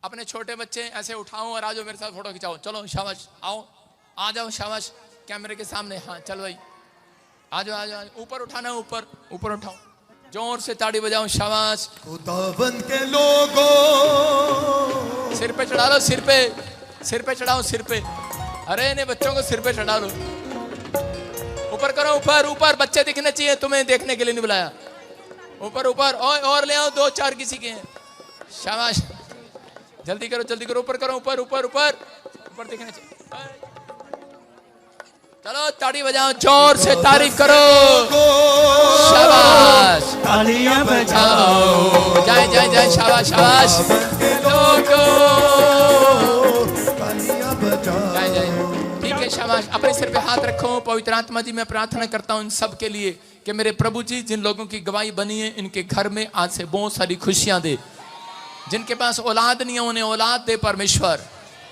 अपने छोटे बच्चे ऐसे उठाओ और आ जाओ मेरे साथ फोटो खिंचाओ। चलो शाबाश, आओ आ जाओ, शाबाश कैमरे के सामने। हाँ चलो भाई आ जाओ आ जाओ, ऊपर उठाना, ऊपर ऊपर उठाओ, जोर से ताड़ी बजाओ, शाबाश। खुदावंद के लोगों, सिर पे चढ़ा लो, सिर पे, सिर पे चढ़ाओ, सिर पे। अरे इन्हें बच्चों को सिर पे चढ़ा लो, ऊपर करो, ऊपर ऊपर, बच्चे दिखने चाहिए, तुम्हें देखने के लिए नहीं बुलाया। ऊपर ऊपर, और ले आओ, 2-4 किसी के हैं, शाबाश। जल्दी करो जल्दी करो, ऊपर करो, ऊपर ऊपर ऊपर ऊपर दिखने चाहिए। चलो ताड़ी बजाओ, जोर से तारीफ करो, शाबाश। तालियां बजाओ, जाए जाए जाए, शाबाश शाबाश। तालियां बजाओ, जाए जाए, ठीक है, शाबाश। अपने सिर पे हाथ रखो। पवित्र आत्मा जी मैं प्रार्थना करता हूँ इन सब के लिए कि मेरे प्रभु जी जिन लोगों की गवाही बनी है इनके घर में आज से बहुत सारी खुशियां दे। जिनके पास औलाद नहीं है उन्हें औलाद दे परमेश्वर,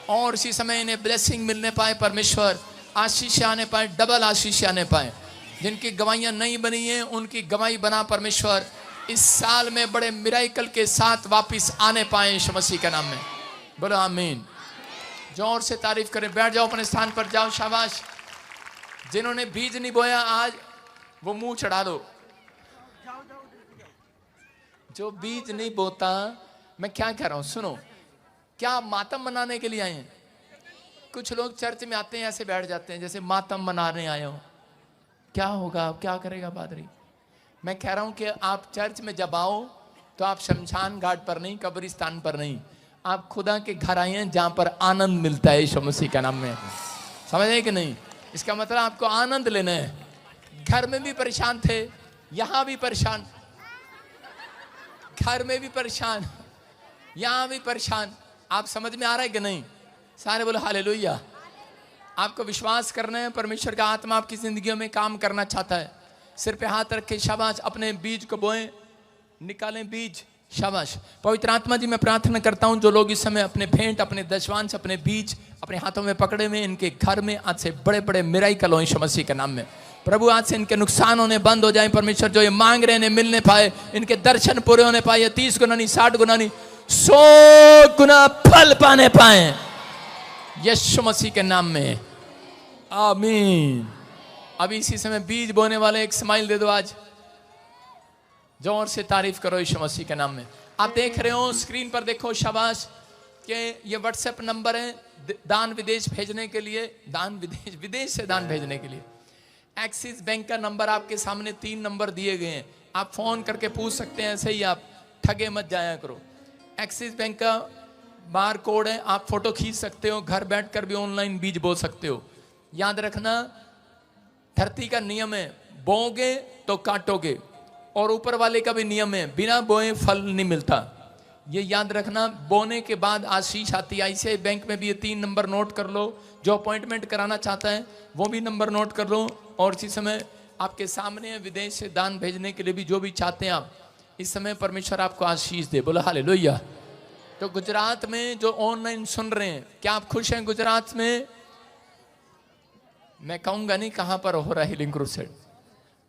और इसी समय इन्हें ब्लेसिंग मिलने पाए परमेश्वर, आशीष आने पाए, डबल आशीष आने पाए। जिनकी गवाहियां नहीं बनी है उनकी गवाही बना परमेश्वर, इस साल में बड़े मिराइकल के साथ वापिस आने पाए यीशु मसीह के नाम में। बोलो आमीन। जोर से तारीफ करें। बैठ जाओ, अपने स्थान पर जाओ, शाबाश। जिन्होंने बीज नहीं बोया आज वो मुंह चढ़ा दो। जो बीज नहीं बोता, मैं क्या कह रहा हूं सुनो, क्या आप मातम मनाने के लिए आए हैं? कुछ लोग चर्च में आते हैं ऐसे बैठ जाते हैं जैसे मातम मनाने आए हो। क्या होगा, अब क्या करेगा पादरी? मैं कह रहा हूं कि आप चर्च में जब आओ तो आप शमशान घाट पर नहीं, कब्रिस्तान पर नहीं, आप खुदा के घर आए हैं जहां पर आनंद मिलता है यीशु मसीह के नाम में। समझ रहे कि नहीं? इसका मतलब आपको आनंद लेना है। घर में भी परेशान थे, यहां भी परेशान, घर में भी परेशान, यहां भी परेशान। आप समझ में आ रहा है कि नहीं? सारे बोलो हालेलुया। आपको विश्वास करना है परमेश्वर का आत्मा आपकी जिंदगियों में काम करना चाहता है। सिर पे हाथ रख के शाबाश, अपने बीज को बोएं, निकालें बीज, शाबाश। पवित्र आत्मा जी मैं प्रार्थना करता हूं जो लोग इस समय अपने भेंट, अपने दशवांश, अपने बीज अपने हाथों में पकड़े हुए, इनके घर में आज से बड़े बड़े मिराइकल हो यीशु मसीह के नाम में। प्रभु आज से इनके नुकसान होने बंद हो जाए परमेश्वर। जो ये मांग रहे हैं मिलने पाए, इनके दर्शन पूरे होने पाए, 30 गुना नहीं, 60 गुना नहीं, 100 गुना फल पाने पाए यीशु मसीह के नाम में, आमीन। अभी इसी समय बीज बोने वाले एक स्माइल दे दो आज, जोर से तारीफ करो यीशु मसीह के नाम में। आप देख रहे हो स्क्रीन पर, देखो शाबाश, कि ये व्हाट्सएप नंबर है दान विदेश भेजने के लिए, दान विदेश से दान भेजने के लिए। एक्सिस बैंक का नंबर आपके सामने 3 नंबर दिए गए हैं, आप फोन करके पूछ सकते हैं, ऐसे ही आप ठगे मत जाया करो। एक्सिस बैंक का बार कोड है, आप फोटो खींच सकते हो, घर बैठकर भी ऑनलाइन बीज बो सकते हो। याद रखना धरती का नियम है, बोओगे तो काटोगे, और ऊपर वाले का भी नियम है, बिना बोए फल नहीं मिलता। ये याद रखना, बोने के बाद आशीष आती है। ICICI बैंक में भी ये 3 नंबर नोट कर लो। जो अपॉइंटमेंट कराना चाहता है वो भी नंबर नोट कर लो। और इसी समय आपके सामने विदेश से दान भेजने के लिए भी जो भी चाहते हैं आप, इस समय परमेश्वर आपको आशीष दे। बोलो हालेलुया। तो गुजरात में जो ऑनलाइन सुन रहे हैं, क्या आप खुश हैं? गुजरात में मैं कहूंगा नहीं कहां पर हो रहा है हीलिंग क्रूसेड।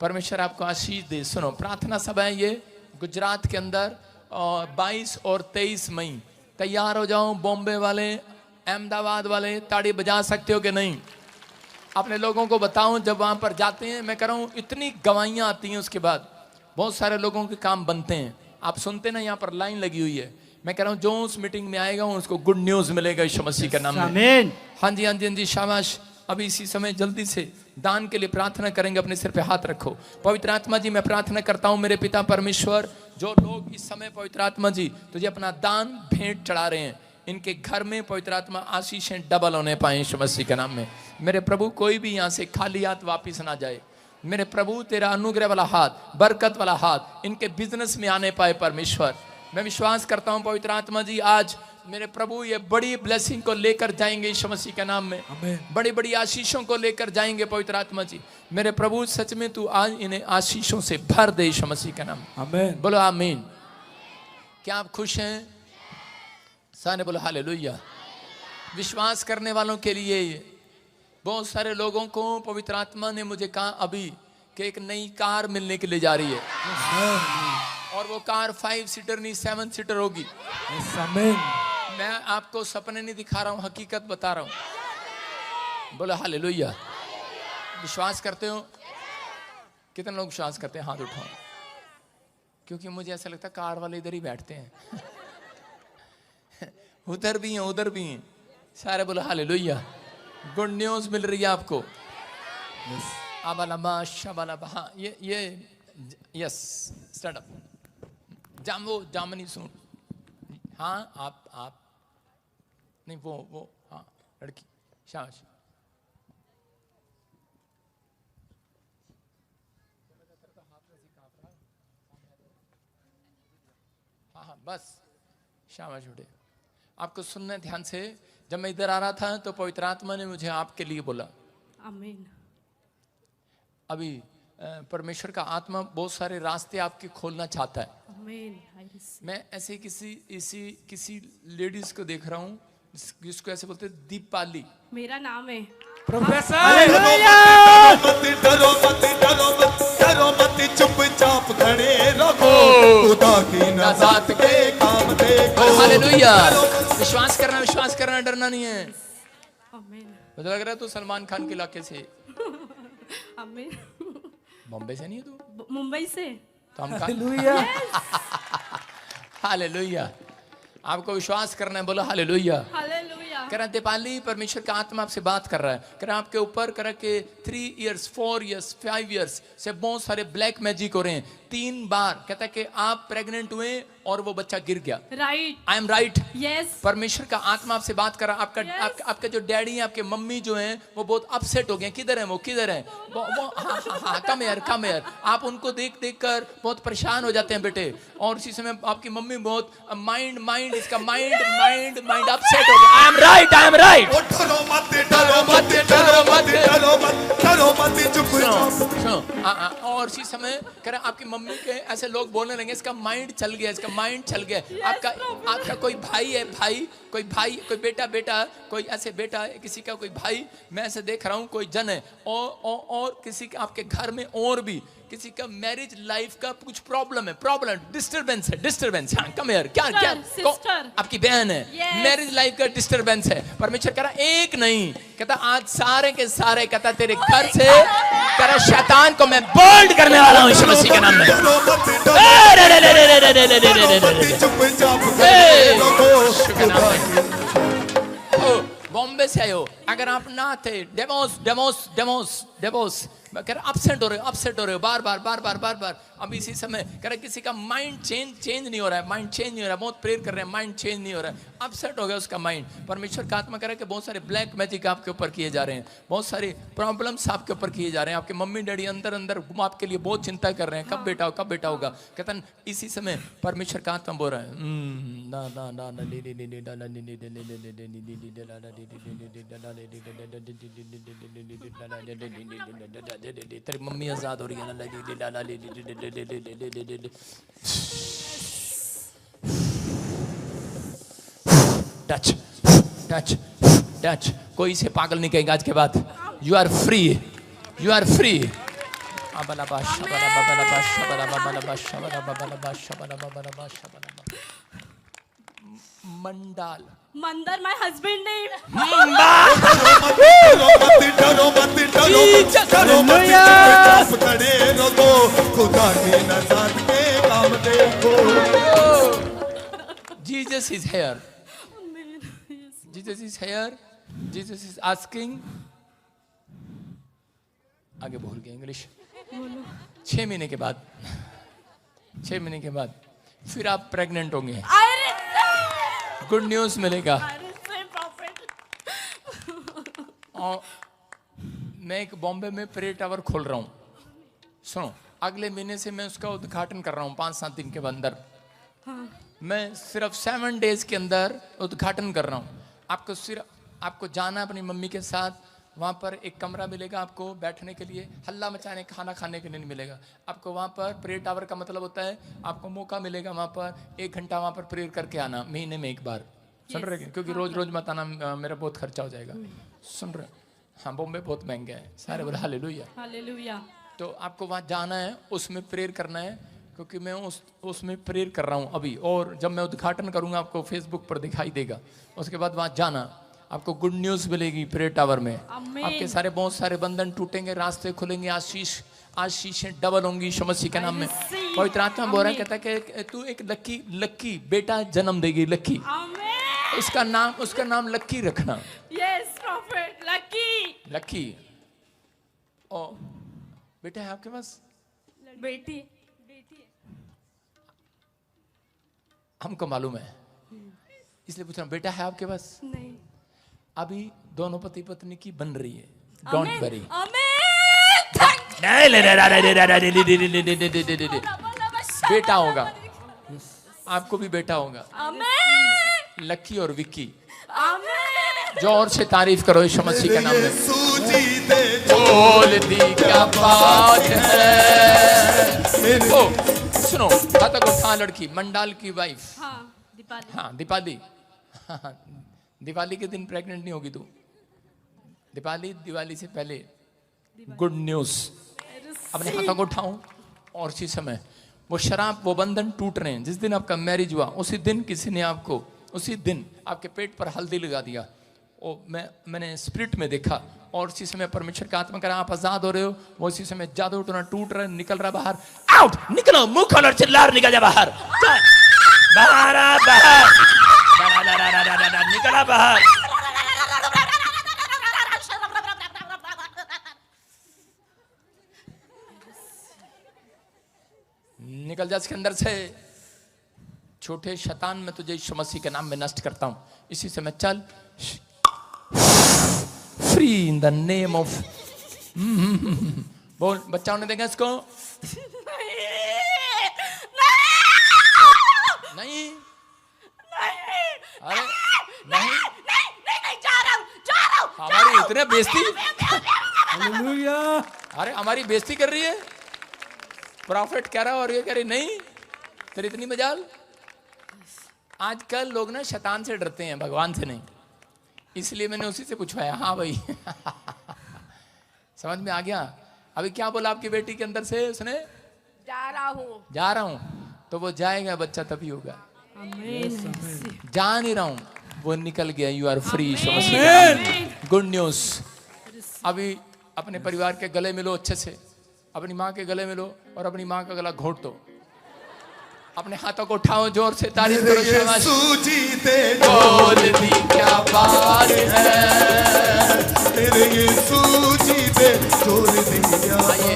परमेश्वर आपको आशीष दे। सुनो, प्रार्थना सभा है ये गुजरात के अंदर, 22 और 23 मई। तैयार हो जाओ। बॉम्बे वाले, अहमदाबाद वाले ताड़ी बजा सकते हो कि नहीं? अपने लोगों को बताओ जब वहां पर जाते हैं। मैं कह रहा हूं इतनी गवाहियां आती हैं, उसके बाद बहुत सारे लोगों के काम बनते हैं। आप सुनते ना, यहाँ पर लाइन लगी हुई है। मैं कह रहा हूँ जो उस मीटिंग में आएगा उसको गुड न्यूज मिलेगा यीशु मसीह के नाम में। आमीन। हाँ जी हाँ जी हाँ जी, शाबाश। अभी इसी समय जल्दी से दान के लिए प्रार्थना करेंगे। अपने सिर पे हाथ रखो। पवित्र आत्मा जी मैं प्रार्थना करता हूँ मेरे पिता परमेश्वर, जो लोग इस समय पवित्र आत्मा जी तुझे अपना दान भेंट चढ़ा रहे हैं, इनके घर में पवित्र आत्मा आशीषें डबल होने पाए यीशु मसीह के नाम में। मेरे प्रभु कोई भी यहाँ से खाली हाथ वापिस ना जाए। मेरे प्रभु तेरा अनुग्रह वाला हाथ, बरकत वाला हाथ इनके बिजनेस में आने पाए परमेश्वर। मैं विश्वास करता हूँ पवित्र आत्मा जी आज मेरे प्रभु ये बड़ी ब्लेसिंग को लेकर जाएंगे यीशु मसीह के नाम में। बड़ी बड़ी आशीषों को लेकर जाएंगे पवित्र आत्मा जी। मेरे प्रभु सच में तू आज इन्हें आशीषों से भर दे यीशु मसीह के नाम में। आमीन। बोलो आमीन। क्या आप खुश हैं? सारे बोलो हालेलुया। विश्वास करने वालों के लिए बहुत सारे लोगों को पवित्र आत्मा ने मुझे कहा अभी कि एक नई कार मिलने के लिए जा रही है, और वो कार 5 सीटर नहीं 7 सीटर होगी। मैं आपको सपने नहीं दिखा रहा हूं, हकीकत बता रहा हूं। बोलो हालेलुया। विश्वास करते हो? कितने लोग विश्वास करते हैं? हाथ उठाओ। क्योंकि मुझे ऐसा लगता है कार वाले इधर ही बैठते हैं। उधर भी हैं, उधर भी हैं। सारे बोलो हालेलुया। गुड न्यूज मिल रही है आपको। अबलबा शबलबा। हाँ, ये यस, स्टार्ट अप। जामनी सुन। हाँ, आप नहीं, वो हाँ, लड़की। शाबाश। हाँ हाँ, बस शाबाश बेटे। आपको सुनना है ध्यान से। जब मैं इधर आ रहा था तो पवित्र आत्मा ने मुझे आपके लिए बोला। आमीन। अभी परमेश्वर का आत्मा बहुत सारे रास्ते आपके खोलना चाहता है। आमीन। मैं ऐसे किसी लेडीज को देख रहा हूँ जिसको ऐसे बोलते हैं दीपाली। मेरा नाम है प्रोफेसर। डरो मत, डरो मत, डरो मत, चुपचाप खड़े रहो, खुदा की नजात के काम देखो। हालेलुया। विश्वास करना, डरना नहीं है। आमीन। मुझे लग रहा है तू सलमान खान के इलाके से। आमीन। बॉम्बे से नहीं है तू? मुंबई से। तो हम हालेलुया। हालेलुया। आपको विश्वास करना है, बोलो हालेलुया। हालेलुया। कह रहा दीपाली, परमेश्वर का आत्मा आपसे बात कर रहा है। कह रहा आपके ऊपर कह रहा कि 3 इयर्स 4 इयर्स 5 इयर्स से बहुत सारे ब्लैक मैजिक हो रहे हैं। 3 बार कहता है कि आप प्रेग्नेंट हुए और वो बच्चा गिर गया। Right. I am right. Yes. परमेश्वर का आत्मा आपसे बात कर रहा है। आपका Yes. आपके जो डैडी हैं, आपके मम्मी जो हैं, वो बहुत अपसेट हो गए। किधर है वो? किधर है वो? हाँ, कम यार। आप उनको देख कर बहुत परेशान हो जाते हैं बेटे। और इसी समय आपकी मम्मी बहुत माइंड इसका माइंड अपसेट हो गया। I am right. डरो मत, डरो मत, डरो मत, डरो मत, डरो मत, चुपचाप। सुनो। और इसी समय कह रहा आपकी मम्मी के ऐसे लोग बोलने लगे, इसका माइंड चल गया। आपका कोई भाई है, कोई बेटा, कोई ऐसे बेटा है, किसी का कोई भाई, मैं ऐसे देख रहा हूँ कोई जन है। और किसी के आपके घर में और भी किसी का मैरिज लाइफ का कुछ प्रॉब्लम है, डिस्टर्बेंस। हाँ, कम हियर। क्या आपकी बहन है, मैरिज लाइफ का डिस्टर्बेंस है। परमेश्वर कह रहा एक नहीं, कहता आज सारे के सारे, कहता तेरे घर से कह रहा शैतान को मैं बोल्ड करने वाला हूँ यीशु मसीह के नाम में। बॉम्बे से आए हो, अगर आप ना थे, डेमोस कह रहा अपसेट हो रहे हो बार। अब इसी समय कह रहा किसी का माइंड चेंज नहीं हो रहा है, बहुत प्रेयर कर रहे हैं, माइंड चेंज नहीं हो रहा है, अपसेट हो गया उसका माइंड। परमेश्वर का आत्मा कह रहा है कि बहुत सारे ब्लैक मैजिक आपके ऊपर किए जा रहे हैं, बहुत सारे प्रॉब्लम्स आपके ऊपर किए जा रहे हैं। आपके मम्मी डैडी अंदर आपके लिए बहुत चिंता कर रहे हैं, कब बेटा होगा। कहता इसी समय परमेश्वर का आत्मा बोल रहा है तेरी मम्मी आजाद हो रही है ना। टच। कोई से पागल नहीं कहेगा आज के बाद। You are free. मंदर माय हस्बैंड नेम। डरो मत, चुपचाप खड़े रहो, खुदा की नजात के काम देखो। Jesus is here. Jesus is asking. आगे बोल गया इंग्लिश। 6 महीने के बाद फिर आप प्रेग्नेंट होंगे। गुड न्यूज मिलेगा। और मैं एक बॉम्बे में प्रेयर टावर खोल रहा हूँ। सुनो, अगले महीने से मैं उसका उद्घाटन कर रहा हूँ 5-7 दिन के अंदर। मैं सिर्फ 7 डेज के अंदर उद्घाटन कर रहा हूँ। आपको जाना अपनी मम्मी के साथ। वहाँ पर एक कमरा मिलेगा आपको बैठने के लिए, हल्ला मचाने खाना खाने के लिए नहीं मिलेगा आपको। वहाँ पर प्रेयर टावर का मतलब होता है आपको मौका मिलेगा वहाँ पर 1 घंटा वहाँ पर प्रेयर करके आना, महीने में 1 बार। सुन रहे हैं? क्योंकि रोज मत आना, मेरा बहुत खर्चा हो जाएगा। सुन रहे? हाँ, बॉम्बे बहुत महंगा है। सारे बोले हालेलुया। हालेलुया। तो आपको वहाँ जाना है, उसमें प्रेयर करना है। क्योंकि मैं उसमें प्रेयर कर रहा हूँ अभी, और जब मैं उद्घाटन करूँगा आपको फेसबुक पर दिखाई देगा। उसके बाद वहाँ जाना, आपको गुड न्यूज़ मिलेगी प्रेयर टावर में। आमीन। आपके सारे बहुत सारे बंधन टूटेंगे, रास्ते खुलेंगे, आशीषें डबल होंगी यीशु मसीह के नाम में। पवित्र आत्मा बोल रहा है, कहता है कि तू एक लक्की बेटा जन्म देगी, लक्की। आमीन। उसका नाम लक्की रखना। यस प्रॉफिट, लक्की। ओ बेटा है आपके पास? बेटी हमको मालूम है, इसलिए पूछ रहा हूं, बेटा है आपके पास? नहीं। अभी दोनों पति पत्नी की बन रही है, डोंट वरी। बेटा होगा, आपको भी बेटा होगा, लक्की और विक्की। जोर से तारीफ करो यीशु मसीह के नाम में। बोल दी क्या बात है। ओ सुनो, तक उठा लड़की, मंडाल की वाइफ। हाँ दीपाली। दिवाली के दिन प्रेग्नेंट नहीं होगी तू। दिवाली से पहले गुड न्यूज। अपने हाथों को उठाऊं और उसी समय वो शराब, वो बंधन टूट रहे हैं। जिस दिन आपका मैरिज हुआ उसी दिन किसी ने आपको, उसी दिन आपके पेट पर हल्दी लगा दिया। ओ मैंने स्पिरिट में देखा, और उसी समय परमेश्वर का आत्मा करा आप आजाद हो रहे हो। वो उसी समय जादू टोना टूट रहा है, निकल रहा बाहर। आउट, निकलो, मुंह खोलो, चिल्ला निकल जा बाहर, बाहर आ, बाहर, निकला बाहर। निकल जा इसके अंदर से। छोटे शैतान में तुझे यीशु मसीह के नाम में नष्ट करता हूं। इसी से मैं चल free in the name of. बोल, बच्चा होने देगा इसको? नहीं। अरे नहीं, जा रहा हूं। हमारी इतने बेइज्जती, अरे हमारी बेइज्जती कर रही है। प्रॉफिट कह रहा और ये कह रही नहीं, तेरी इतनी मजाल। आजकल लोग ना शैतान से डरते हैं, भगवान से नहीं। इसलिए मैंने उसी से पूछवाया। हाँ भाई समझ में आ गया। अभी क्या बोला आपकी बेटी के अंदर से? उसने जा रहा हूं। तो वो जाएगा, बच्चा तभी होगा। जा नहीं रहा हूं, वो निकल गया। You are free. Good news. अभी अपने परिवार के गले मिलो अच्छे से, अपनी माँ के गले मिलो और अपनी माँ का गला घोट दो। अपने हाथों को उठाओ, जोर से तारीफ करो। बोल दी क्या बात है, तेरे यीशु जीते जोर दिया। आइए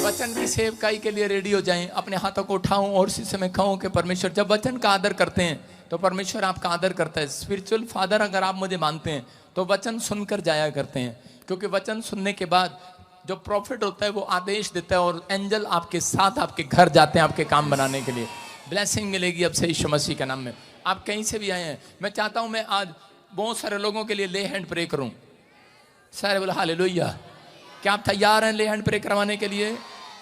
वचन की सेवकाई के लिए रेडी हो जाएं। अपने हाथों को उठाऊं और इसी समय कहूं कि परमेश्वर, जब वचन का आदर करते हैं तो परमेश्वर आपका आदर करता है। स्पिरिचुअल फादर अगर आप मुझे मानते हैं तो वचन सुनकर जाया करते हैं, क्योंकि वचन सुनने के बाद जो प्रॉफिट होता है वो आदेश देता है और एंजल आपके साथ आपके घर जाते हैं आपके काम बनाने के लिए। ब्लेसिंग मिलेगी अब से यीशु मसीह के नाम में। आप कहीं से भी आए हैं, मैं चाहता हूं मैं आज बहुत सारे लोगों के लिए ले हैंड प्रे करूं। सारे बोला हालेलुया। क्या आप तैयार हैं ले हैंड प्रे करवाने के लिए?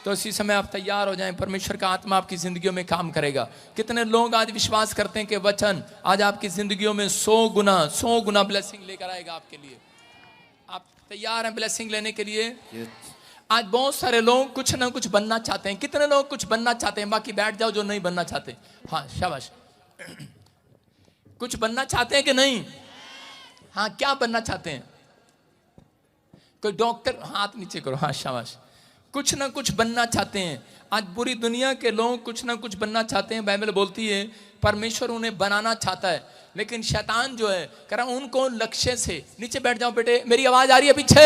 तो इसी समय आप तैयार हो जाएं। परमेश्वर का आत्मा आपकी जिंदगियों में काम करेगा। कितने लोग आज विश्वास करते हैं कि वचन आज आपकी जिंदगियों में 100 गुना ब्लेसिंग लेकर आएगा आपके लिए? आप तैयार हैं ब्लेसिंग लेने के लिए? आज बहुत सारे लोग कुछ ना कुछ बनना चाहते हैं। कितने लोग कुछ बनना चाहते हैं? बाकी बैठ जाओ जो नहीं बनना चाहते। हाँ शाबाश। कुछ बनना चाहते हैं कि नहीं? हाँ, क्या बनना चाहते हैं? कोई डॉक्टर, हाथ नीचे करो। हाँ शाबाश। कुछ ना कुछ बनना चाहते हैं। आज पूरी दुनिया के लोग कुछ ना कुछ बनना चाहते हैं। बाइबल बोलती है परमेश्वर उन्हें बनाना चाहता है, लेकिन शैतान जो है कह रहा उनको लक्ष्य से। नीचे बैठ जाओ बेटे, मेरी आवाज आ रही है पीछे?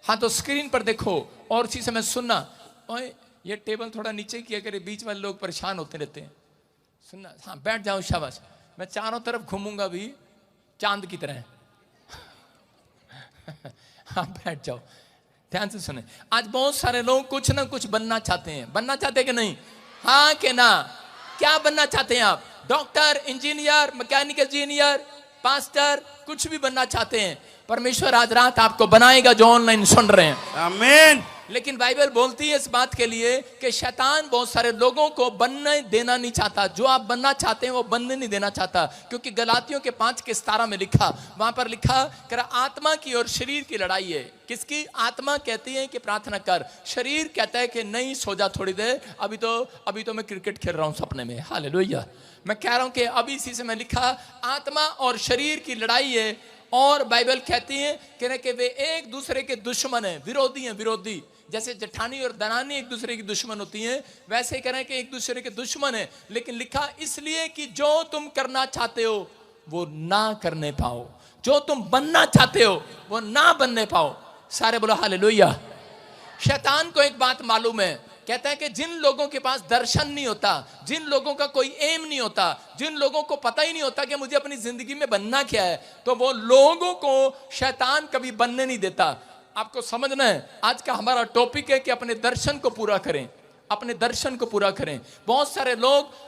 हाँ तो स्क्रीन पर देखो और उसी समय सुनना। ओए ये टेबल थोड़ा नीचे किया करे, बीच वाले लोग परेशान होते रहते हैं। सुनना। हाँ बैठ जाओ शाबाश। मैं चारों तरफ घूमूंगा भी चांद की तरह। हाँ बैठ जाओ, ध्यान से सुने। आज बहुत सारे लोग कुछ ना कुछ बनना चाहते हैं। बनना चाहते हैं कि नहीं? हाँ कि ना? क्या बनना चाहते हैं आप? Doctor, engineer, mechanical engineer, pastor, कुछ भी बनना चाहते हैं। परमेश्वर आज रात आपको बनाएगा जो ऑनलाइन सुन रहे हैं। आमीन। लेकिन बाइबल बोलती है इस बात के लिए कि शैतान बहुत सारे लोगों को बनने देना नहीं चाहता। जो आप बनना चाहते हैं वो बनने नहीं देना चाहता, क्योंकि गलातियों के 5:17 में लिखा, वहां पर लिखा कर आत्मा की और शरीर की लड़ाई है। किसकी? आत्मा कहती है कि प्रार्थना कर, शरीर कहता है कि नहीं सो जा थोड़ी देर, अभी तो मैं क्रिकेट खेल रहा हूं सपने में। हालेलुया। मैं कह रहा हूं कि अभी इसी से मैं लिखा, आत्मा और शरीर की लड़ाई है। और बाइबल कहती है कि वे एक दूसरे के दुश्मन हैं, विरोधी हैं। विरोधी जैसे जेठानी और दरानी एक दूसरे की दुश्मन होती हैं, वैसे ही करें कि एक दूसरे के दुश्मन हैं। लेकिन लिखा इसलिए कि जो तुम करना चाहते हो वो ना करने पाओ, जो तुम बनना चाहते हो वो ना बनने पाओ। सारे बोलो हालेलुया। शैतान को एक बात मालूम है, कहता है कि जिन लोगों के पास दर्शन नहीं होता, जिन लोगों का कोई एम नहीं होता, जिन लोगों को पता ही नहीं होता कि मुझे अपनी जिंदगी में बनना क्या है, तो वो लोगों को शैतान कभी बनने नहीं देता। आपको समझना है, आज का हमारा टॉपिक है कि अपने दर्शन को पूरा करें, अपने दर्शन को पूरा करें। बहुत सारे लोग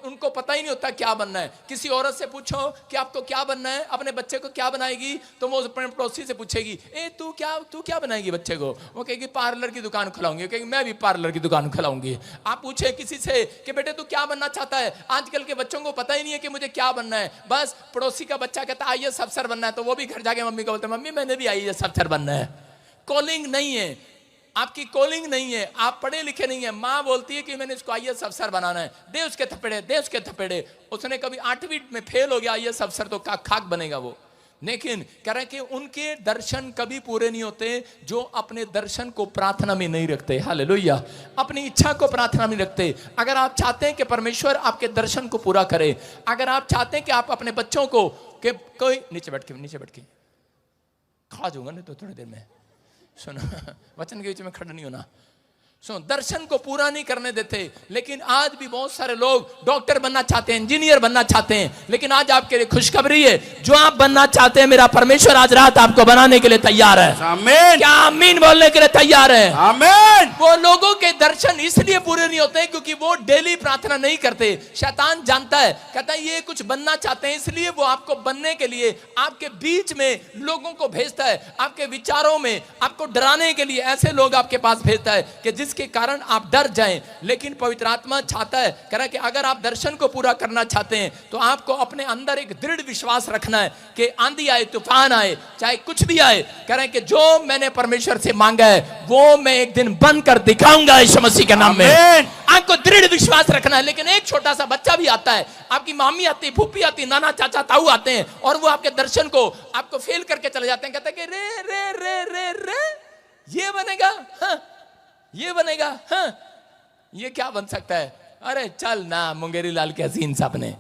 उनको पता ही नहीं होता क्या बनना है। किसी औरत से पूछो कि आपको क्या बनना है, अपने बच्चे को क्या बनाएगी, तो वो अपने पड़ोसी से पूछेगी, तू क्या बनाएगी बच्चे को? वो कहेगी पार्लर की दुकान खुलाऊंगी, कहेगी मैं भी पार्लर की दुकान खुलाऊंगी। आप पूछे किसी से कि बेटे तू क्या बनना चाहता है, आजकल के बच्चों को पता ही नहीं है कि मुझे क्या बनना है। बस पड़ोसी का बच्चा कहता है IAS अफसर बनना है, तो वो भी घर जाके मम्मी को बोलते हैं मम्मी मैंने भी IAS अफसर बनना है। कॉलिंग नहीं है, आपकी कॉलिंग नहीं है, आप पढ़े लिखे नहीं है। माँ बोलती है कि मैंने इसको IAS अफसर बनाना है, दे उसके थपेड़े, दे उसके थपेड़े। उसने कभी 8वीं में फेल हो गया IAS अफसर, तो खाक बनेगा वो। लेकिन कह रहे कि उनके दर्शन कभी पूरे नहीं होते जो अपने दर्शन को प्रार्थना में नहीं रखते। हालेलुया। अपनी इच्छा को प्रार्थना में रखते। अगर आप चाहते हैं कि परमेश्वर आपके दर्शन को पूरा करे, अगर आप चाहते हैं कि आप अपने बच्चों को कि कोई नीचे बैठ के खा जाऊंगा नहीं तो थोड़ी देर में, सुनो वचन के बीच में खड़ा नहीं होना। सुनो, दर्शन को पूरा नहीं करने देते। लेकिन आज भी बहुत सारे लोग डॉक्टर बनना चाहते हैं, इंजीनियर बनना चाहते हैं। लेकिन आज आपके लिए खुशखबरी है, जो आप बनना चाहते हैं मेरा परमेश्वर आज रात आपको बनाने के लिए तैयार है। आमीन। क्या आमीन बोलने के लिए तैयार है? आमीन। वो लोगों के दर्शन इसलिए पूरे नहीं होते क्योंकि वो डेली प्रार्थना नहीं करते। शैतान जानता है, कहता है ये कुछ बनना चाहते हैं, इसलिए वो आपको बनने के लिए आपके बीच में लोगों को भेजता है, आपके विचारों में आपको डराने के लिए ऐसे लोग आपके पास भेजता है कि जिसके कारण आप डर जाएं। लेकिन पवित्र आत्मा चाहता है, कह रहा है कि अगर आप दर्शन को पूरा करना चाहते हैं तो आपको अपने अंदर एक दृढ़ विश्वास रखना है कि आंधी आए तूफान आए चाहे कुछ भी आए, कह रहे हैं कि जो मैंने परमेश्वर से मांगा है वो मैं एक दिन बन कर दिखाऊंगा यीशु मसीह के नाम में। आपको दृढ़ विश्वास रखना है। लेकिन एक छोटा सा बच्चा भी आता है, आपकी मामी आती है, फूफी आती है, नाना चाचा ताऊ आते हैं और वो आपके दर्शन को आपको फेल करके चले जाते हैं। कहते हैं कि रे रे रे रे रे ये बनेगा, हाँ ये बनेगा, हाँ ये क्या बन सकता है? अरे चल ना मुंगेरी लाल के हसीन साहब ने,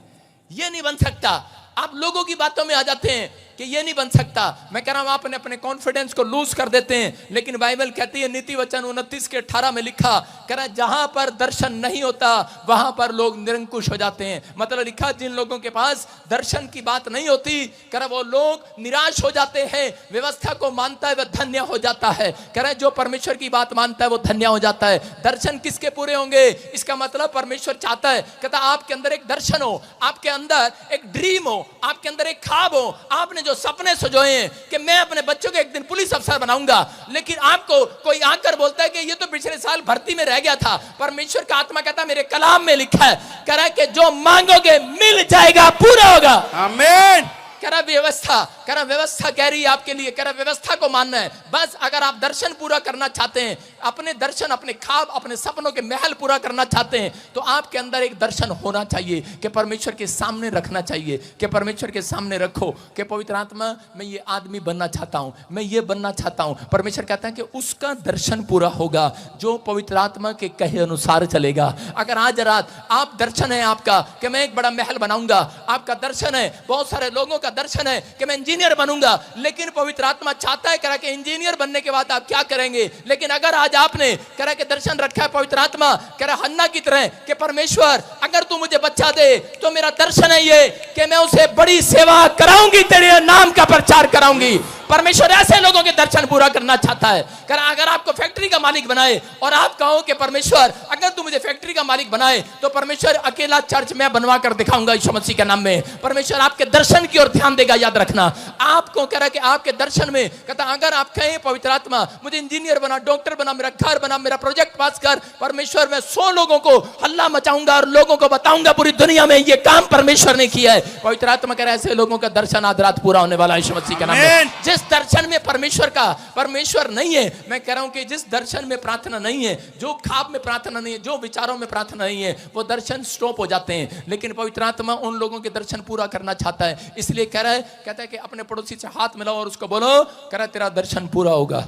ये नहीं बन सकता। आप लोगों की बातों में आ जाते हैं कि ये नहीं बन सकता। मैं कह रहा हूं आपने अपने कॉन्फिडेंस को लूज कर देते हैं। लेकिन बाइबल कहती है नीति वचन 29:18 में लिखा, कह रहा जहां पर दर्शन नहीं होता वहां पर लोग निरंकुश हो जाते हैं। मतलब लिखा जिन लोगों के पास दर्शन की बात नहीं होती, कह रहा वो लोग निराश हो जाते हैं। व्यवस्था को मानता है वह धन्य हो जाता है। कह रहा जो परमेश्वर की बात मानता है वो धन्य हो जाता है। दर्शन किसके पूरे होंगे? इसका मतलब परमेश्वर चाहता है, कहता आपके अंदर एक दर्शन हो, आपके अंदर एक ड्रीम हो, आपके अंदर एक ख्वाब हो। आपने जो सपने सजोए हैं कि मैं अपने बच्चों को एक दिन पुलिस अफसर बनाऊंगा, लेकिन आपको कोई आकर बोलता है कि ये तो पिछले साल भर्ती में रह गया था। परमेश्वर का आत्मा कहता है मेरे कलाम में लिखा है, कह रहा है कि जो मांगोगे मिल जाएगा, पूरा होगा। आमीन। कह रहा व्यवस्था, कह रहा व्यवस्था कह रही है आपके लिए, कह रहा व्यवस्था को मानना है। बस अगर आप दर्शन पूरा करना चाहते हैं, अपने दर्शन, अपने ख्वाब, अपने सपनों के महल पूरा करना चाहते हैं, तो आपके अंदर एक दर्शन होना चाहिए कि परमेश्वर के सामने रखना चाहिए, कि परमेश्वर के सामने रखो कि पवित्र आत्मा मैं ये आदमी बनना चाहता हूं, मैं ये बनना चाहता हूं। परमेश्वर कहता है कि उसका दर्शन पूरा होगा जो पवित्र आत्मा के कहे अनुसार चलेगा। अगर आज रात आप दर्शन है आपका कि मैं एक बड़ा महल बनाऊंगा, आपका दर्शन है, बहुत सारे लोगों का दर्शन है कि मैं इंजीनियर बनूंगा, लेकिन पवित्र आत्मा चाहता है कह रहा कि इंजीनियर बनने के बाद आप क्या करेंगे। लेकिन अगर आज आपने कह रहा कि दर्शन रखा है, पवित्र आत्मा कह रहा हन्ना की तरह कि परमेश्वर अगर तू मुझे बच्चा दे तो मेरा दर्शन है ये कि मैं उसे बड़ी सेवा कराऊंगी, तेरे नाम का प्रचार कराऊंगी। परमेश्वर ऐसे लोगों के दर्शन पूरा करना चाहता है। अगर आपको फैक्ट्री का मालिक बनाए और आप कहो कि परमेश्वर अगर तू मुझे फैक्ट्री का मालिक बनाए तो परमेश्वर अकेला चर्च मैं बनवा कर दिखाऊंगा यीशु मसीह के नाम में। परमेश्वर आपके दर्शन की ओर ध्यान देगा, याद रखना। आपको कह रहा है कि आपके दर्शन में कहता अगर आप कहें पवित्र आत्मा मुझे इंजीनियर बना, डॉक्टर बना, मेरा घर बना, मेरा प्रोजेक्ट पास कर, परमेश्वर मैं 100 लोगों को हल्ला मचाऊंगा और लोगों को बताऊंगा पूरी दुनिया में ये काम परमेश्वर ने किया है। पवित्र आत्मा कह रहा है ऐसे लोगों का दर्शन आज रात पूरा होने वाला है यीशु मसीह के नाम में। जिस दर्शन में परमेश्वर नहीं है, मैं कह रहा हूं कि जिस दर्शन में प्रार्थना नहीं है, जो ख्वाब में प्रार्थना नहीं है, जो विचारों में प्रार्थना नहीं है, वो दर्शन स्टॉप हो जाते हैं। लेकिन पवित्र आत्मा उन लोगों के दर्शन पूरा करना चाहता है, इसलिए कह रहा है, कहता है कि अपने पड़ोसी से हाथ मिलाओ और उसको बोलो, कह रहा है तेरा दर्शन पूरा होगा।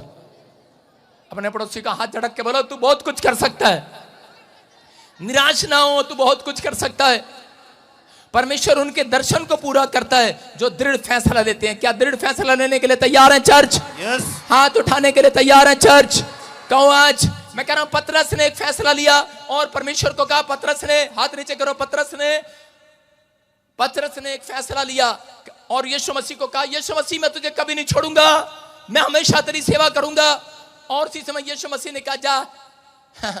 अपने पड़ोसी का हाथ झटक के बोलो तू बहुत कुछ कर सकता है, निराश ना हो, तू बहुत कुछ कर सकता है। परमेश्वर उनके दर्शन को पूरा करता है जो दृढ़ फैसला लेते हैं। क्या दृढ़ फैसला लेने के लिए तैयार है चर्च? यस। हाथ उठाने के लिए तैयार है चर्च? कहो आज। मैं कह रहा हूं पतरस ने एक फैसला लिया और परमेश्वर को कहा, पतरस ने, हाथ नीचे करो, पतरस ने एक फैसला लिया और यीशु मसीह को कहा, यीशु मसीह मैं तुझे कभी नहीं छोड़ूंगा, मैं हमेशा तेरी सेवा करूंगा। और उसी समय यीशु मसीह ने कहा जा।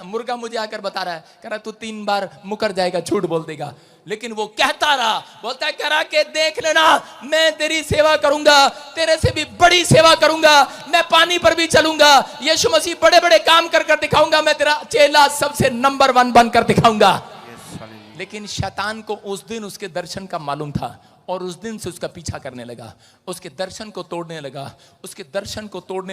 मुर्गा मुझे आकर बता रहा है, कह रहा तू 3 बार मुकर जाएगा, झूठ बोल देगा। लेकिन वो कहता रहा, बोलता है करा के देख लेना, मैं तेरी सेवा करूंगा, तेरे से भी बड़ी सेवा करूंगा, मैं पानी पर भी चलूंगा, यीशु मसीह बड़े बड़े काम कर कर दिखाऊंगा, मैं तेरा चेला सबसे नंबर 1 बनकर दिखाऊंगा। लेकिन शैतान को उस दिन उसके दर्शन का मालूम था और उस दिन से उसका पीछा करने लगा, उसके दर्शन को तोड़ने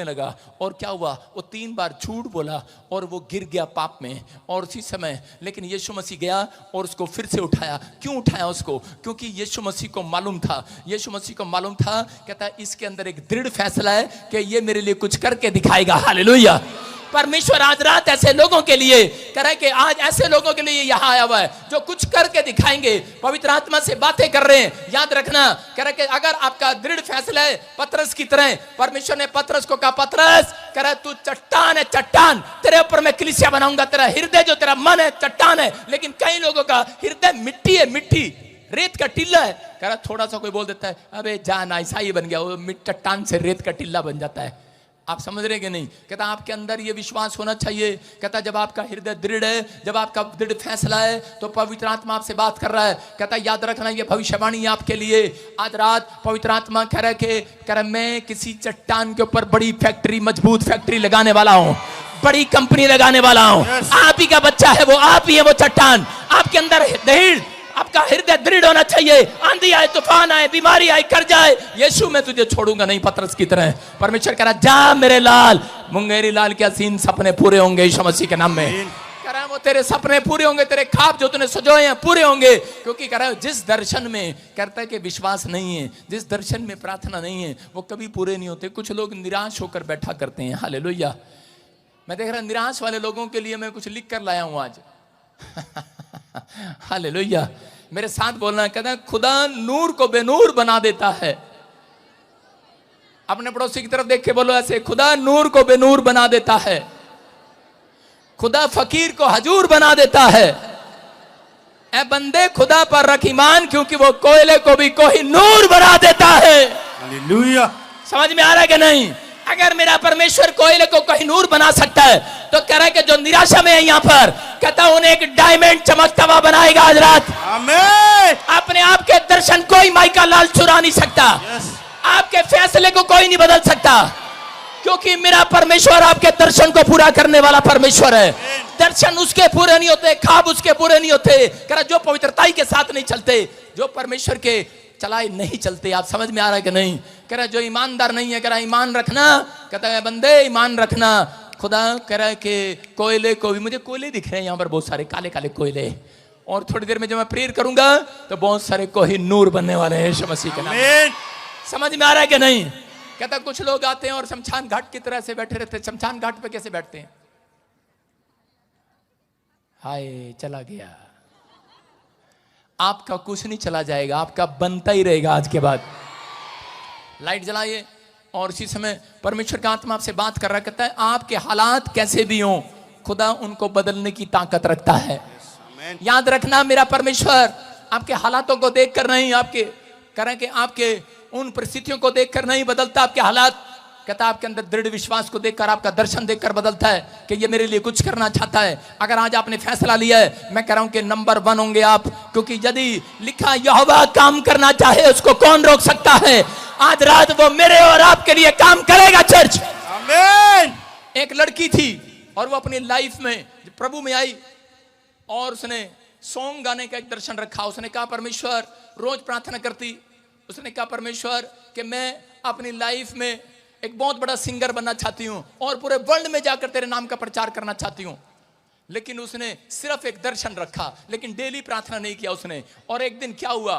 लगा। और क्या हुआ, वो 3 बार झूठ बोला और वो गिर गया पाप में। और उसी समय लेकिन यीशु मसीह गया और उसको फिर से उठाया। क्यों उठाया उसको? क्योंकि यीशु मसीह को मालूम था, कहता है इसके अंदर एक दृढ़ फैसला है कि ये मेरे लिए कुछ करके दिखाएगा। हालेलुया। परमेश्वर आज रात ऐसे लोगों के लिए कह रहा है कि आज ऐसे लोगों के लिए यहां आया हुआ है जो कुछ करके दिखाएंगे, पवित्र आत्मा से बातें कर रहे हैं। याद रखना, कह रहा है कि अगर आपका दृढ़ फैसला है पतरस की तरह, परमेश्वर ने पतरस को कहा, पतरस कह रहा है तू चट्टान है, चट्टान, तेरे ऊपर मैं कलीसिया बनाऊंगा, तेरा हृदय जो तेरा मन है चट्टान है। लेकिन कई लोगों का हृदय मिट्टी है, मिट्टी रेत का टिल्ला है। कह रहा थोड़ा सा कोई बोल देता है अबे जान ईसाई बन गया, वो चट्टान से रेत का टिल्ला बन जाता है। आप समझ रहे कि नहीं? कहता आपके अंदर ये विश्वास होना चाहिए। कहता जब आपका हृदय दृढ़ है, जब आपका दृढ़ फैसला है तो पवित्र आत्मा आपसे बात कर रहा है। कहता याद रखना ये भविष्यवाणी आपके लिए। आज रात पवित्र आत्मा कह रहा है मैं किसी चट्टान के ऊपर बड़ी फैक्ट्री, मजबूत फैक्ट्री लगाने वाला हूँ, बड़ी कंपनी लगाने वाला हूँ। आप ही का बच्चा है वो, आप ही है वो चट्टान। आपके अंदर दृढ़, आपका हृदय दृढ़ होना चाहिए। आंधी आए, तूफान आए, बीमारी आए, कर जाए, यीशु मैं तुझे छोड़ूंगा नहीं, पतरस की तरह। परमेश्वर कह रहा जा मेरे लाल, मुंगेरी लाल के हसीन सपने पूरे होंगे यीशु मसीह के नाम में। कह रहा है वो तेरे सपने पूरे होंगे, तेरे ख्वाब जो तूने सजोए हैं पूरे होंगे। क्योंकि कह रहा है जिस दर्शन में कहता है कि विश्वास नहीं है, जिस दर्शन में प्रार्थना नहीं है, वो कभी पूरे नहीं होते। कुछ लोग निराश होकर बैठा करते हैं। हालेलुया। मैं देख रहा निराश वाले लोगों के लिए मैं कुछ लिख कर लाया हूं आज। हालेलुया। मेरे साथ बोलना है, कहता है खुदा नूर को बेनूर बना देता है। अपने पड़ोसी की तरफ देख के बोलो ऐसे, खुदा नूर को बेनूर बना देता है, खुदा फकीर को हजूर बना देता है। ऐ बंदे खुदा पर रख ईमान, क्योंकि वो कोयले को भी कोई नूर बना देता है। हालेलुया। समझ में आ रहा है कि नहीं? अगर मेरा परमेश्वर कोयले को कहीं नूर बना सकता है तो कह रहा है कि जो निराशा में है यहाँ पर, कहता उन्हें एक डायमंड चमकता हुआ बनाएगा आज रात। आमीन। अपने आप के दर्शन कोई माई का लाल चुरा नहीं सकता। आपके फैसले को कोई नहीं बदल सकता, क्योंकि मेरा परमेश्वर आपके दर्शन को पूरा करने वाला परमेश्वर है। दर्शन उसके पूरे नहीं होते, ख्वाब उसके पूरे नहीं होते। कह रहा जो पवित्रताई के साथ नहीं चलते, जो परमेश्वर के चलाए नहीं चलते। आप समझ में आ रहा है कि नहीं? कह रहा जो ईमानदार नहीं है, कह रहा ईमान रखना। कहता है बंदे ईमान रखना। खुदा कह रहा है कि कोयले को भी, मुझे कोयले दिख रहे हैं यहाँ पर बहुत सारे काले काले कोयले, और थोड़ी देर में जब मैं प्रेयर करूंगा तो बहुत सारे कोई नूर बनने वाले हैं यीशु मसीह के नाम। समझ में आ रहा है कि नहीं? कहता कुछ लोग आते हैं और शमशान घाट की तरह से बैठे रहते हैं। शमशान घाट पे कैसे बैठते हैं? हाय चला गया। आपका कुछ नहीं चला जाएगा, आपका बनता ही रहेगा। आज के बाद लाइट जलाइए और इसी समय परमेश्वर का आत्मा आपसे बात कर रहा, कहता है आपके हालात कैसे भी हों, खुदा उनको बदलने की ताकत रखता है। याद रखना मेरा परमेश्वर आपके हालातों को देखकर नहीं, आपके कह रहा है कि आपके उन परिस्थितियों को देखकर नहीं बदलता आपके हालात। कहता आपके अंदर दृढ़ विश्वास को देखकर, आपका दर्शन देखकर बदलता है कि ये मेरे लिए कुछ करना चाहता है। अगर आज आपने फैसला लिया है, मैं कह रहा हूं कि नंबर 1 होंगे आप, क्योंकि यदि लिखा यहोवा काम करना चाहे उसको कौन रोक सकता है। आज रात वो मेरे और आपके लिए काम करेगा चर्च। आमीन। एक लड़की थी और वो अपनी लाइफ में प्रभु में आई और उसने सॉन्ग गाने का एक दर्शन रखा। उसने कहा परमेश्वर, रोज प्रार्थना करती, उसने कहा परमेश्वर कि मैं अपनी लाइफ में एक बहुत बड़ा सिंगर बनना चाहती हूं और पूरे वर्ल्ड में जाकर तेरे नाम का प्रचार करना चाहती हूं। लेकिन उसने सिर्फ एक दर्शन रखा, लेकिन डेली प्रार्थना नहीं किया उसने। और एक दिन क्या हुआ,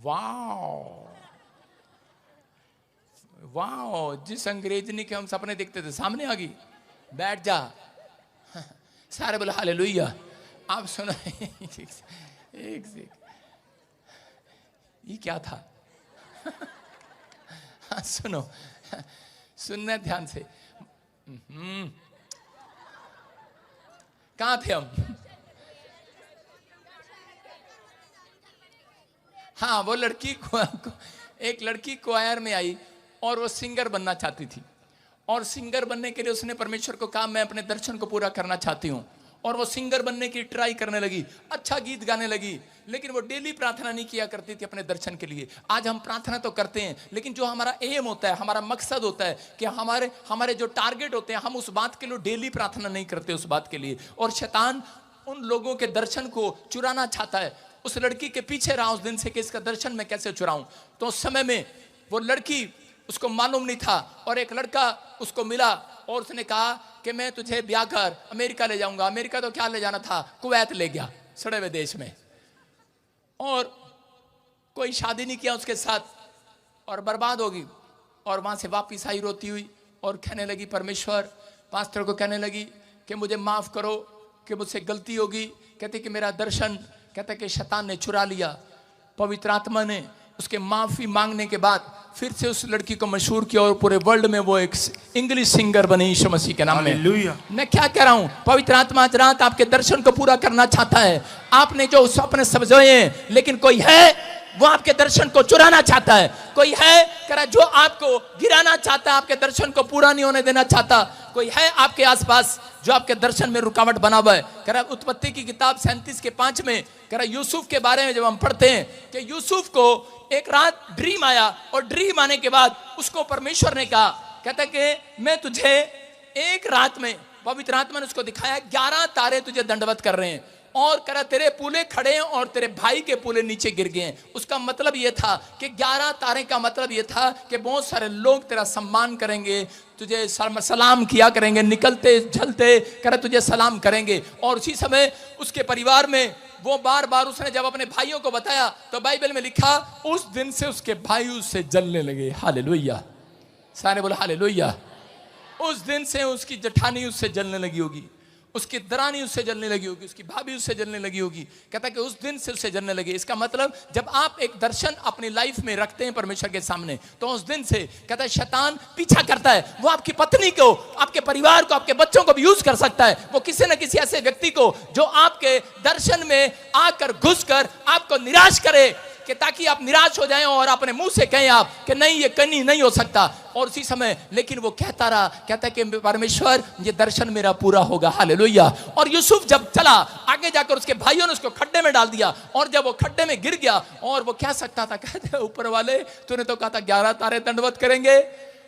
वाओ वाओ, जिस अंग्रेजनी के हम सपने देखते थे सामने आ गई। बैठ जा, सारे बोले हालेलुया। आप सुनो एक ये क्या था? हाँ सुनो, सुनना ध्यान से। कहां थे हम? हाँ, वो लड़की एक लड़की क्वायर में आई और वो सिंगर बनना चाहती थी। और सिंगर बनने के लिए उसने परमेश्वर को कहा मैं अपने दर्शन को पूरा करना चाहती हूँ। और वो सिंगर बनने की ट्राई करने लगी, अच्छा गीत गाने लगी, लेकिन वो डेली प्रार्थना नहीं किया करती थी अपने दर्शन के लिए। आज हम प्रार्थना तो करते हैं, लेकिन जो हमारा एम होता है, हमारा मकसद होता है कि हमारे जो टारगेट होते हैं, हम उस बात के लिए डेली प्रार्थना नहीं करते उस बात के लिए। और शैतान उन लोगों के दर्शन को चुराना चाहता है। उस लड़की के पीछे रहा उस दिन से कि इसका दर्शन मैं कैसे चुराऊं। तो उस समय में वो लड़की, उसको मालूम नहीं था, और एक लड़का उसको मिला और उसने कहा कि मैं तुझे ब्याह कर अमेरिका ले जाऊंगा। अमेरिका तो क्या ले जाना था, कुवैत ले गया, सड़े हुए देश में। और कोई शादी नहीं किया उसके साथ और बर्बाद होगी। और वहां से वापिस आई रोती हुई और कहने लगी परमेश्वर, पास्टर को कहने लगी कि मुझे माफ करो कि मुझसे गलती होगी। कहते कि मेरा दर्शन, कहते कि शैतान ने चुरा लिया। पवित्र आत्मा ने उसके माफी मांगने के बाद फिर से उस लड़की को मशहूर किया और पूरे वर्ल्ड में वो एक इंग्लिश सिंगर बनी यीशु मसीह के नाम में। मैं क्या कह रहा हूं, पवित्र आत्मा आज रात आपके दर्शन को पूरा करना चाहता है। आपने जो सपने समझे हैं, लेकिन कोई है वो आपके दर्शन को चुराना चाहता है। कोई है करा जो आपको गिराना चाहता है, आपके दर्शन को पूरा नहीं होने देना चाहता। कोई है आपके आसपास जो आपके दर्शन में रुकावट बना हुआ है। करा उत्पत्ति की किताब 37:5 में करा यूसुफ के बारे में जब हम पढ़ते हैं कि यूसुफ को एक रात ड्रीम आया और ड्रीम आने के बाद उसको परमेश्वर ने कहा, कहता कि मैं तुझे एक रात में, पवित्र आत्मा ने उसको दिखाया 11 तारे तुझे दंडवत कर रहे हैं और करा तेरे पूले खड़े हैं और तेरे भाई के पूले नीचे गिर गए हैं। उसका मतलब यह था कि 11 तारे का मतलब यह था कि बहुत सारे लोग तेरा सम्मान करेंगे, तुझे सलाम किया करेंगे, निकलते झलते करा तुझे सलाम करेंगे। और उसी समय उसके परिवार में वो बार बार उसने जब अपने भाइयों को बताया तो बाइबल में लिखा उस दिन से उसके भाई उससे जलने लगे। हालेलुया, सारे बोले हालेलुया। उस दिन से उसकी जेठानी उससे जलने लगी होगी, उसकी दरानी उससे जलने लगी होगी, उसकी भाभी उससे जलने लगी होगी। कहता कि उस दिन से उससे जलने लगे। इसका मतलब जब आप एक दर्शन अपनी लाइफ में रखते हैं परमेश्वर के सामने, तो उस दिन से कहता है शैतान पीछा करता है। वो आपकी पत्नी को, आपके परिवार को, आपके बच्चों को भी यूज कर सकता है। वो किसी न किसी ऐसे व्यक्ति को जो आपके दर्शन में आकर घुसकर आपको निराश करे कि ताकि आप निराश हो जाएं और अपने मुंह से कहें आप कि नहीं ये कहीं नहीं हो सकता। और उसी समय लेकिन वो कहता रहा, कहता है कि परमेश्वर ये दर्शन मेरा पूरा होगा। हालेलुया। और यूसुफ जब चला आगे जाकर उसके भाइयों ने उसको खड्डे में डाल दिया और जब वो खड्डे में गिर गया और वो क्या सकता था, कहते ऊपर वाले तूने तो कहा था 11 तारे दंडवत करेंगे,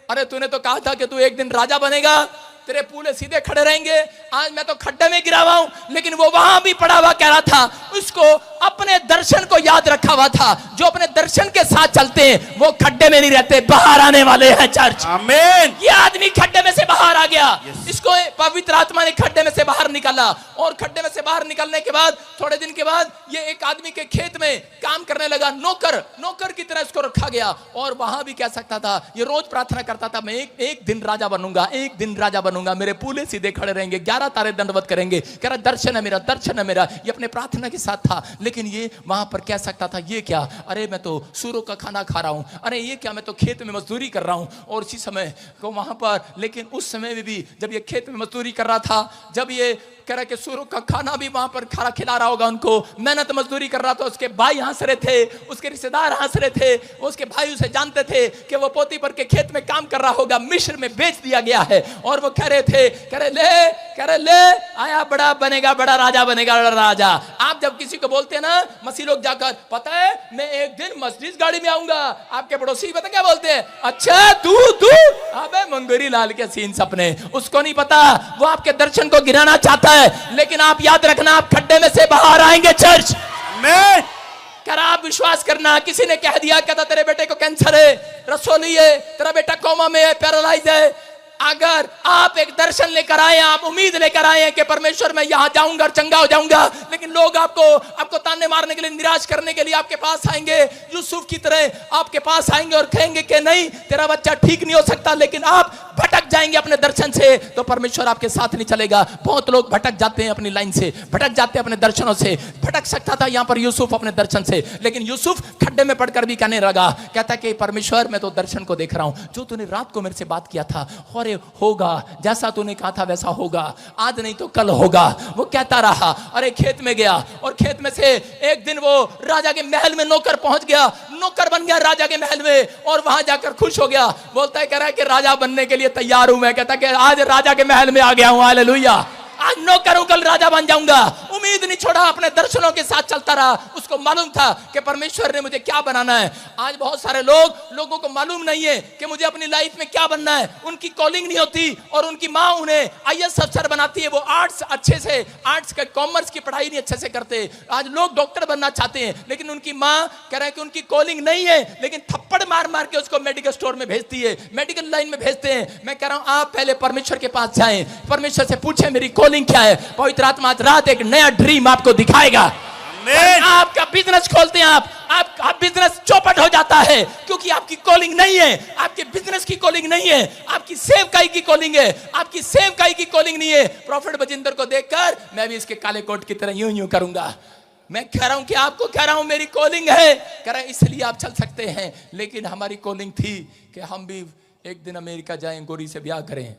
अरे तूने तो कहा था कि तू एक दिन राजा बनेगा, तेरे पूले सीधे खड़े रहेंगे। आज मैं तो खड्डे में गिरा हुआ हूं, लेकिन वो वहां भी पड़ा हुआ कह रहा था, उसको अपने दर्शन को याद रखा हुआ था। जो अपने दर्शन के साथ चलते हैं वो खड्डे में नहीं रहते, बाहर आने वाले हैं चर्च। आमीन। ये आदमी खड्डे में से बाहर आ गया। इसको पवित्र आत्मा ने खड्डे में से बाहर निकाला और खड्डे में से बाहर निकलने के बाद थोड़े दिन के बाद ये एक आदमी के खेत में काम करने लगा। नौकर की तरह इसको रखा गया और वहां भी कह सकता था, ये रोज प्रार्थना करता था, मैं एक दिन राजा बनूंगा, एक दिन राजा बनूंगा, मेरे पूले सीधे खड़े रहेंगे, 11 तारे दंडवत करेंगे। कह रहा दर्शन है मेरा, दर्शन है मेरा। ये अपने प्रार्थना के साथ था, लेकिन ये वहां पर कह सकता था, ये क्या, अरे मैं तो सूरों का खाना खा रहा हूं, अरे ये क्या, मैं तो खेत में मजदूरी कर रहा हूं। और इसी समय को वहां पर, लेकिन उस समय में भी जब ये खेत में मजदूरी कर रहा था, जब ये कह रहा कि सूरों का खाना भी वहां पर खाना खिला रहा होगा उनको, मेहनत मजदूरी कर रहा था। उसके भाई हंस रहे थे, उसके रिश्तेदार हंस रहे थे, उसके भाई उसे जानते थे कि वो पोतीफर के खेत में काम कर रहा होगा, मिस्र में बेच दिया गया है। और वो कह रहे थे, कह रहे ले आया बड़ा बनेगा, बड़ा राजा बनेगा, बड़ा राजा। आप जब किसी को बोलते हैं ना मसीह लोग जाकर, पता है मैं एक दिन मर्सिडीज गाड़ी में आऊंगा, आपके पड़ोसी पता क्या बोलते हैं, अच्छा तू अबे मंगूरी लाल के सीन सपने। उसको नहीं पता वो आपके दर्शन को गिराना चाहता है, लेकिन आप याद रखना आप खड्डे में से बाहर आएंगे चर्च में। कर आप विश्वास करना। किसी ने कह दिया, कहता तेरे बेटे को कैंसर है, रसोली है, तेरा बेटा कोमा में है, पैरालाइज है। अगर आप एक दर्शन लेकर आए, आप उम्मीद लेकर आए हैं कि परमेश्वर मैं यहां जाऊंगा और चंगा हो जाऊंगा, लेकिन लोग आपको ताने मारने के लिए, निराश करने के लिए आपके पास आएंगे, यूसुफ की तरह आपके पास आएंगे और कहेंगे कि नहीं तेरा बच्चा ठीक नहीं हो सकता, लेकिन आप भटक जाएंगे अपने दर्शन से, तो परमेश्वर आपके साथ नहीं चलेगा। बहुत लोग भटक जाते हैं अपनी लाइन से, भटक जाते हैं अपने दर्शनों से। भटक सकता था यहां पर यूसुफ अपने दर्शन से, लेकिन यूसुफ खड्डे में पड़कर भी कहने लगा, कहता कि परमेश्वर मैं तो दर्शन को देख रहा हूं, जो तूने रात को मेरे से बात किया था और होगा, जैसा तूने कहा था वैसा होगा, आज नहीं तो कल होगा। वो कहता रहा। अरे खेत में गया और खेत में से एक दिन वो राजा के महल में नौकर पहुंच गया, नौकर बन गया राजा के महल में, और वहां जाकर खुश हो गया। बोलता है, कह रहा है कि राजा बनने के लिए तैयार हूं मैं। कहता है कि आज राजा के महल में आ गया हूं, हालेलुया, आज नौकर हूं, कल राजा बन जाऊंगा। उम्मीद नहीं छोड़ा, अपने दर्शनों के साथ चलता रहा। उसको मालूम था कि परमेश्वर ने मुझे क्या बनाना है। आज बहुत सारे लोगों को मालूम नहीं है कि मुझे अपनी लाइफ में क्या बनना है। उनकी कॉलिंग नहीं होती और उनकी माँ उन्हें आईएएस अफसर बनाती है। वो आर्ट्स अच्छे से, आर्ट्स का कॉमर्स की पढ़ाई नहीं अच्छे से करते। आज लोग डॉक्टर बनना चाहते हैं, लेकिन उनकी माँ कह रहा है कि उनकी कॉलिंग नहीं है, लेकिन थप्पड़ मार मार के उसको मेडिकल स्टोर में भेजती है, मेडिकल लाइन में भेजते हैं। मैं कह रहा हूं आप पहले परमेश्वर के पास जाएं, परमेश्वर से पूछें मेरी कॉलिंग क्या है। पवित्र आत्मा आज रात एक नया ड्रीम आपको दिखाएगा। आपका बिजनेस खोलते हैं आप बिजनेस चौपट हो जाता है, क्योंकि आपकी कॉलिंग नहीं है, आपके बिजनेस की कॉलिंग नहीं है, आपकी सेवकाई की कॉलिंग है, आपकी सेवकाई की कॉलिंग नहीं है। प्रॉफिट बजिंदर को देखकर मैं भी इसके काले कोट की तरह यूं यूं करूंगा। मैं कह रहा हूं कि आपको कह रहा हूं मेरी कॉलिंग है, कह रहा है इसलिए आप चल सकते हैं, लेकिन हमारी कॉलिंग थी कि हम भी एक दिन अमेरिका जाएं, गोरी से ब्याह करें।